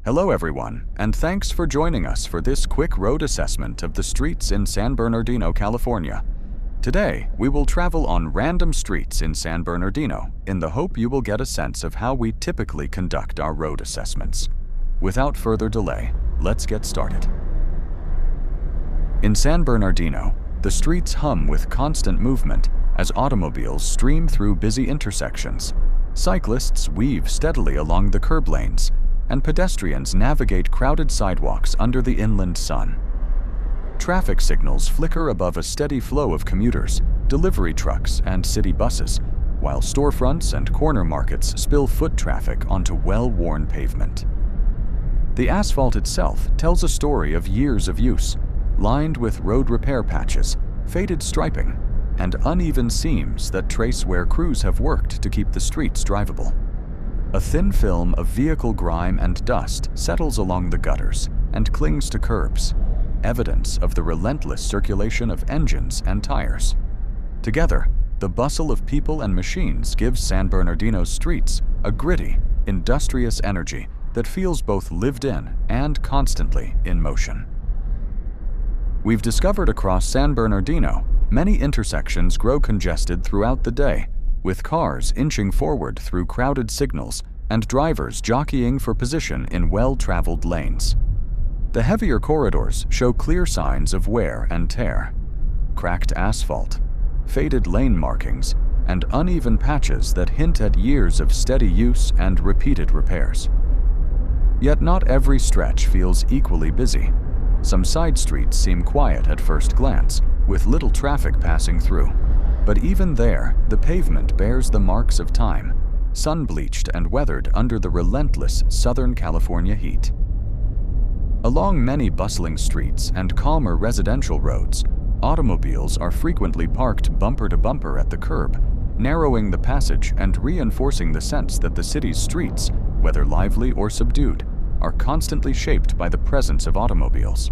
Hello everyone, and thanks for joining us for this quick road assessment of the streets in San Bernardino, California. Today, we will travel on random streets in San Bernardino in the hope you will get a sense of how we typically conduct our road assessments. Without further delay, let's get started. In San Bernardino, the streets hum with constant movement as automobiles stream through busy intersections. Cyclists weave steadily along the curb lanes, and pedestrians navigate crowded sidewalks under the inland sun. Traffic signals flicker above a steady flow of commuters, delivery trucks, and city buses, while storefronts and corner markets spill foot traffic onto well-worn pavement. The asphalt itself tells a story of years of use, lined with road repair patches, faded striping, and uneven seams that trace where crews have worked to keep the streets drivable. A thin film of vehicle grime and dust settles along the gutters and clings to curbs, evidence of the relentless circulation of engines and tires. Together, the bustle of people and machines gives San Bernardino's streets a gritty, industrious energy that feels both lived in and constantly in motion. We've discovered across San Bernardino, many intersections grow congested throughout the day, with cars inching forward through crowded signals and drivers jockeying for position in well-traveled lanes. The heavier corridors show clear signs of wear and tear: cracked asphalt, faded lane markings, and uneven patches that hint at years of steady use and repeated repairs. Yet not every stretch feels equally busy. Some side streets seem quiet at first glance, with little traffic passing through. But even there, the pavement bears the marks of time, sun-bleached and weathered under the relentless Southern California heat. Along many bustling streets and calmer residential roads, automobiles are frequently parked bumper to bumper at the curb, narrowing the passage and reinforcing the sense that the city's streets, whether lively or subdued, are constantly shaped by the presence of automobiles.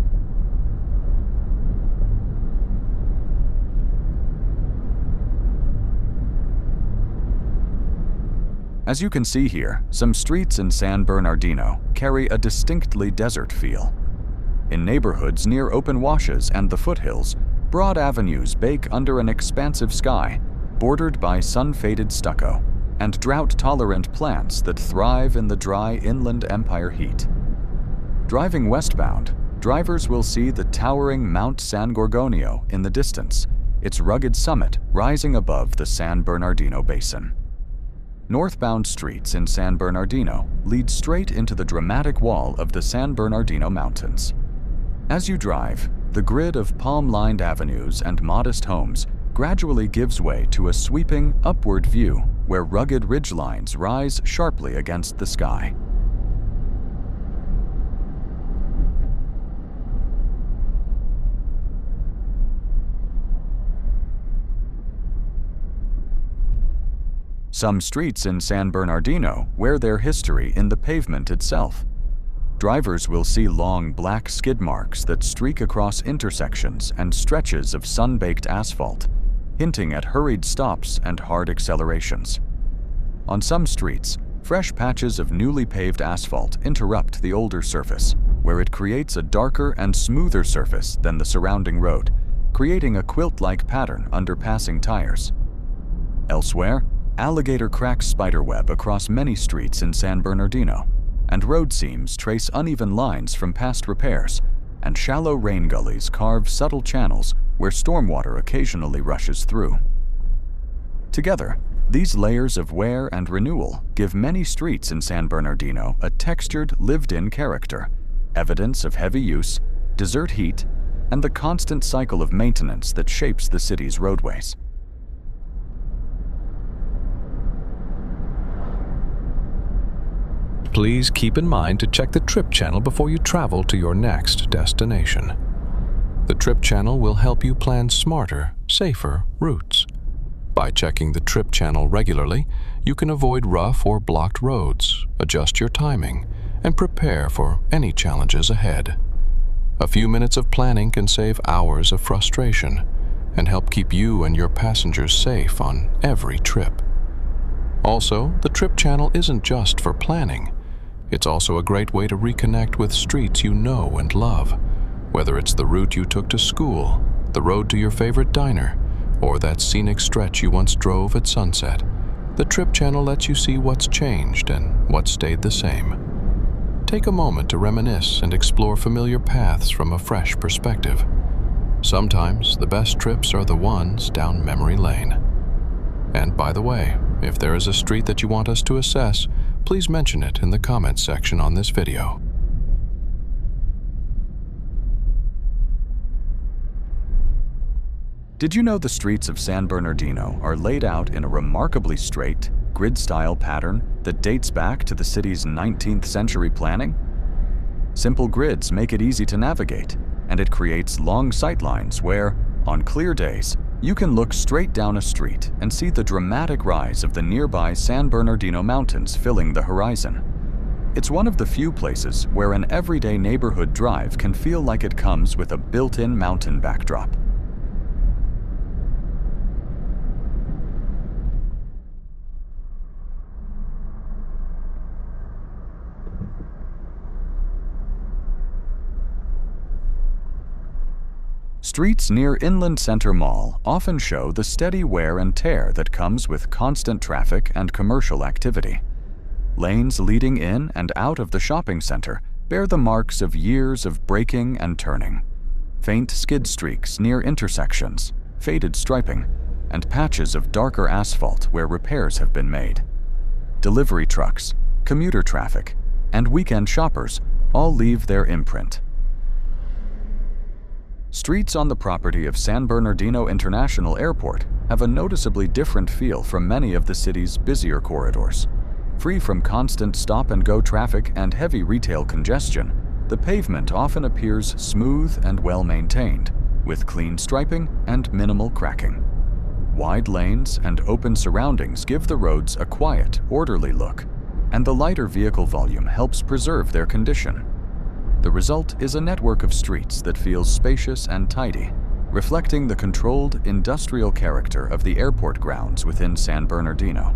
As you can see here, some streets in San Bernardino carry a distinctly desert feel. In neighborhoods near open washes and the foothills, broad avenues bake under an expansive sky, bordered by sun-faded stucco and drought-tolerant plants that thrive in the dry inland empire heat. Driving westbound, drivers will see the towering Mount San Gorgonio in the distance, its rugged summit rising above the San Bernardino Basin. Northbound streets in San Bernardino lead straight into the dramatic wall of the San Bernardino Mountains. As you drive, the grid of palm-lined avenues and modest homes gradually gives way to a sweeping, upward view where rugged ridgelines rise sharply against the sky. Some streets in San Bernardino wear their history in the pavement itself. Drivers will see long black skid marks that streak across intersections and stretches of sun-baked asphalt, hinting at hurried stops and hard accelerations. On some streets, fresh patches of newly paved asphalt interrupt the older surface, where it creates a darker and smoother surface than the surrounding road, creating a quilt-like pattern under passing tires. Elsewhere, alligator cracks spiderweb across many streets in San Bernardino, and road seams trace uneven lines from past repairs, and shallow rain gullies carve subtle channels where stormwater occasionally rushes through. Together, these layers of wear and renewal give many streets in San Bernardino a textured, lived-in character, evidence of heavy use, desert heat, and the constant cycle of maintenance that shapes the city's roadways. Please keep in mind to check the trip channel before you travel to your next destination. The trip channel will help you plan smarter, safer routes. By checking the trip channel regularly, you can avoid rough or blocked roads, adjust your timing, and prepare for any challenges ahead. A few minutes of planning can save hours of frustration and help keep you and your passengers safe on every trip. Also, the trip channel isn't just for planning. It's also a great way to reconnect with streets you know and love, whether it's the route you took to school, the road to your favorite diner, or that scenic stretch you once drove at sunset. The Trip Channel lets you see what's changed and what stayed the same. Take a moment to reminisce and explore familiar paths from a fresh perspective. Sometimes the best trips are the ones down memory lane. And by the way, if there is a street that you want us to assess, please mention it in the comments section on this video. Did you know the streets of San Bernardino are laid out in a remarkably straight, grid-style pattern that dates back to the city's 19th century planning? Simple grids make it easy to navigate, and it creates long sightlines where, on clear days, you can look straight down a street and see the dramatic rise of the nearby San Bernardino Mountains filling the horizon. It's one of the few places where an everyday neighborhood drive can feel like it comes with a built-in mountain backdrop. Streets near Inland Center Mall often show the steady wear and tear that comes with constant traffic and commercial activity. Lanes leading in and out of the shopping center bear the marks of years of braking and turning. Faint skid streaks near intersections, faded striping, and patches of darker asphalt where repairs have been made. Delivery trucks, commuter traffic, and weekend shoppers all leave their imprint. Streets on the property of San Bernardino International Airport have a noticeably different feel from many of the city's busier corridors. Free from constant stop-and-go traffic and heavy retail congestion, the pavement often appears smooth and well-maintained, with clean striping and minimal cracking. Wide lanes and open surroundings give the roads a quiet, orderly look, and the lighter vehicle volume helps preserve their condition. The result is a network of streets that feels spacious and tidy, reflecting the controlled, industrial character of the airport grounds within San Bernardino.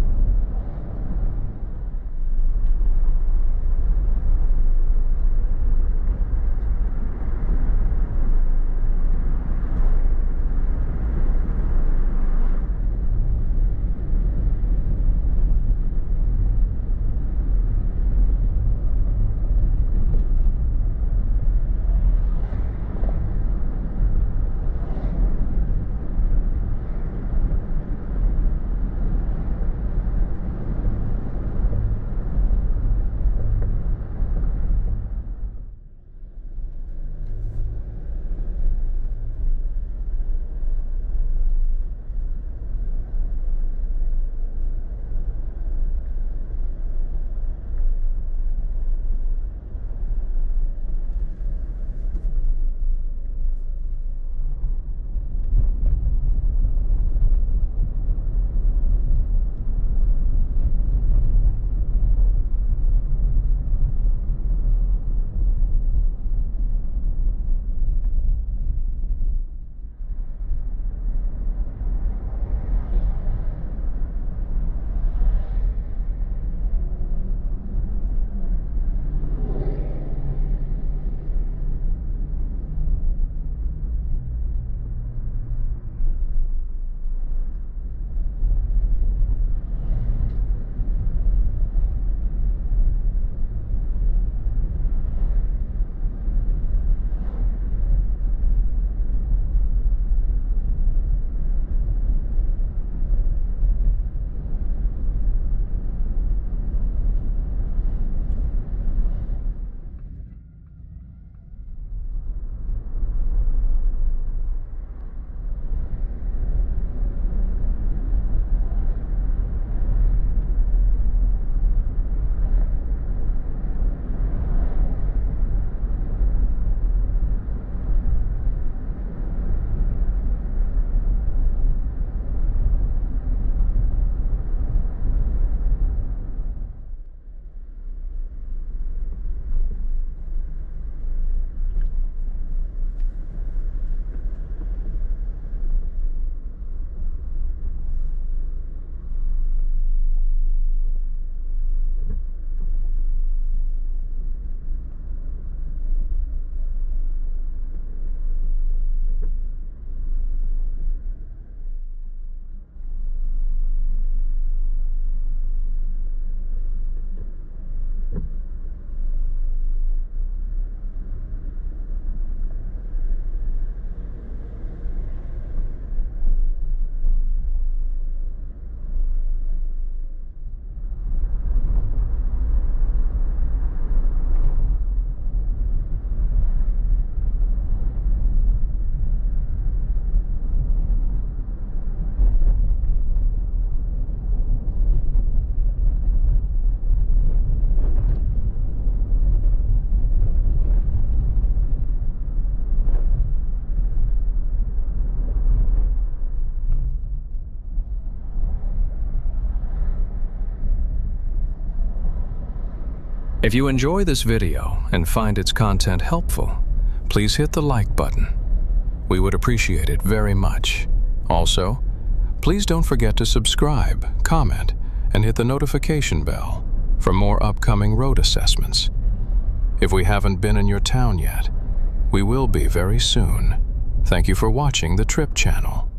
If you enjoy this video and find its content helpful, please hit the like button. We would appreciate it very much. Also, please don't forget to subscribe, comment, and hit the notification bell for more upcoming road assessments. If we haven't been in your town yet, we will be very soon. Thank you for watching the Trip Channel.